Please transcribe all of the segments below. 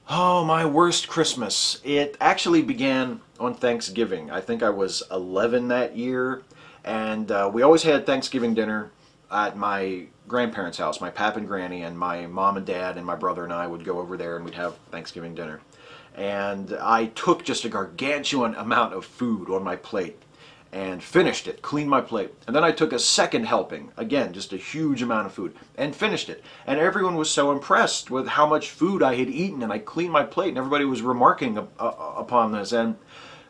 Oh, my worst Christmas. It actually began on Thanksgiving. I think I was 11 that year, and we always had Thanksgiving dinner at my grandparents' house. My pap and granny and my mom and dad and my brother and I would go over there and we'd have Thanksgiving dinner. And I took just a gargantuan amount of food on my plate and finished it, cleaned my plate. And then I took a second helping, again, just a huge amount of food, and finished it. And everyone was so impressed with how much food I had eaten, and I cleaned my plate, and everybody was remarking upon this. And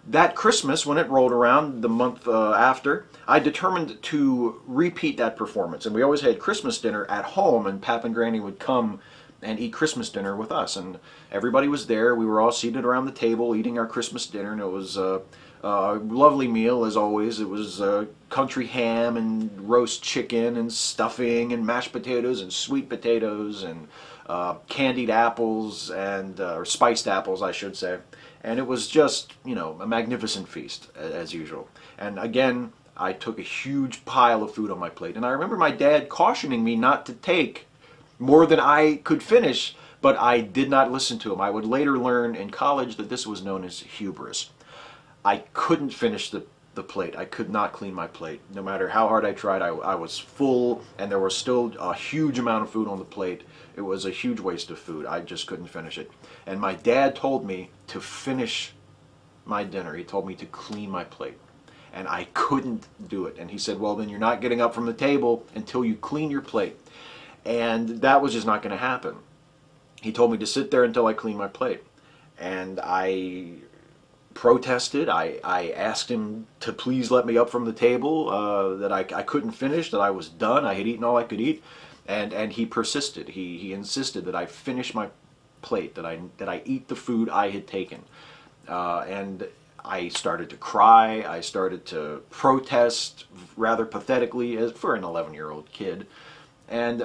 that Christmas, when it rolled around the month after, I determined to repeat that performance. And we always had Christmas dinner at home, and Pap and Granny would come and eat Christmas dinner with us. And everybody was there. We were all seated around the table eating our Christmas dinner, and it was a lovely meal as always. It was country ham and roast chicken and stuffing and mashed potatoes and sweet potatoes and candied apples and or spiced apples, I should say. And it was just, you know, a magnificent feast as usual. And again, I took a huge pile of food on my plate. And I remember my dad cautioning me not to take more than I could finish, but I did not listen to him. I would later learn in college that this was known as hubris. I couldn't finish the plate. I could not clean my plate. No matter how hard I tried, I was full, and there was still a huge amount of food on the plate. It was a huge waste of food. I just couldn't finish it. And my dad told me to finish my dinner. He told me to clean my plate. And I couldn't do it. And he said, well, then you're not getting up from the table until you clean your plate. And that was just not going to happen. He told me to sit there until I cleaned my plate. And I protested. I asked him to please let me up from the table, that I couldn't finish, that I was done. I had eaten all I could eat. And he persisted. He insisted that I finish my plate, that I eat the food I had taken. And I started to cry. I started to protest rather pathetically as for an 11-year-old kid. And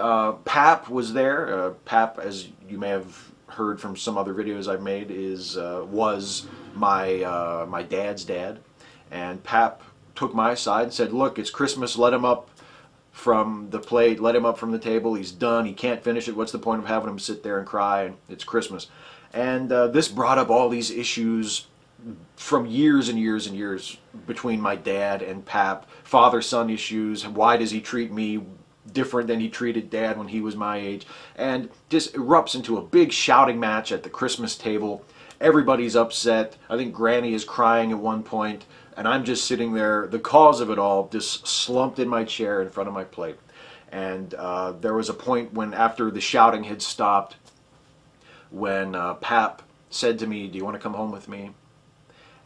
Pap was there. Pap, as you may have heard from some other videos I've made, was my dad's dad. And Pap took my side and said, "Look, it's Christmas. Let him up from the plate. Let him up from the table. He's done. He can't finish it. What's the point of having him sit there and cry? And it's Christmas." And this brought up all these issues from years and years and years between my dad and Pap. Father-son issues. Why does he treat me different than he treated Dad when he was my age? And just erupts into a big shouting match at the Christmas table. Everybody's upset. I think Granny is crying at one point, and I'm just sitting there, the cause of it all, just slumped in my chair in front of my plate. And there was a point when, after the shouting had stopped, when Pap said to me, "Do you want to come home with me?"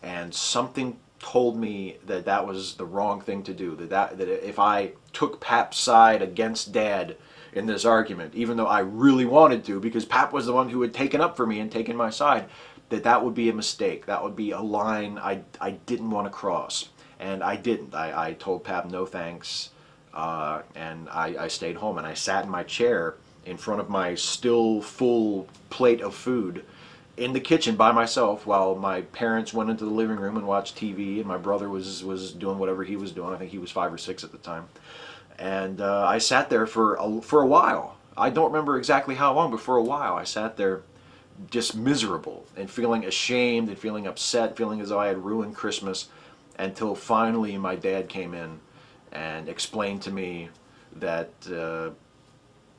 And something told me that that was the wrong thing to do, that if I took Pap's side against Dad in this argument, even though I really wanted to, because Pap was the one who had taken up for me and taken my side, that would be a mistake. That would be a line I didn't want to cross. And I didn't. I told Pap no thanks, and I stayed home, and I sat in my chair in front of my still full plate of food in the kitchen by myself while my parents went into the living room and watched TV, and my brother was doing whatever he was doing. I think he was 5 or 6 at the time. And I sat there for a while. I don't remember exactly how long, but for a while I sat there just miserable and feeling ashamed and feeling upset, feeling as though I had ruined Christmas, until finally my dad came in and explained to me that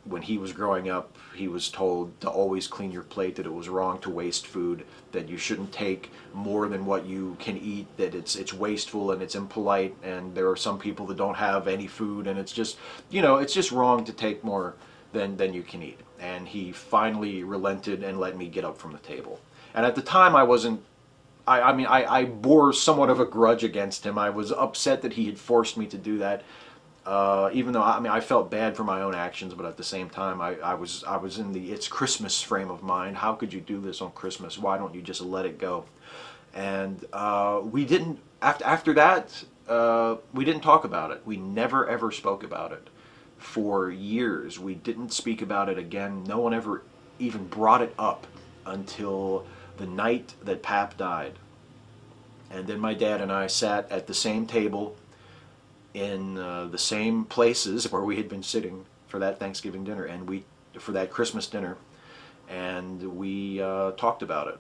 when he was growing up, he was told to always clean your plate, that it was wrong to waste food, that you shouldn't take more than what you can eat, that it's wasteful and it's impolite, and there are some people that don't have any food, and it's just, you know, it's just wrong to take more than you can eat. And he finally relented and let me get up from the table. And at the time I wasn't, I mean, I bore somewhat of a grudge against him. I was upset that he had forced me to do that. Even though, I mean, I felt bad for my own actions, but at the same time, I was in the "it's Christmas" frame of mind. How could you do this on Christmas? Why don't you just let it go? And we didn't, after that, we didn't talk about it. We never ever spoke about it for years. We didn't speak about it again. No one ever even brought it up until the night that Pap died. And then my dad and I sat at the same table in the same places where we had been sitting for that Thanksgiving dinner, and for that Christmas dinner, and we we talked about it.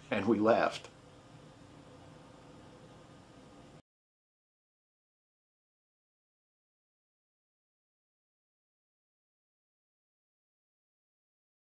And we laughed.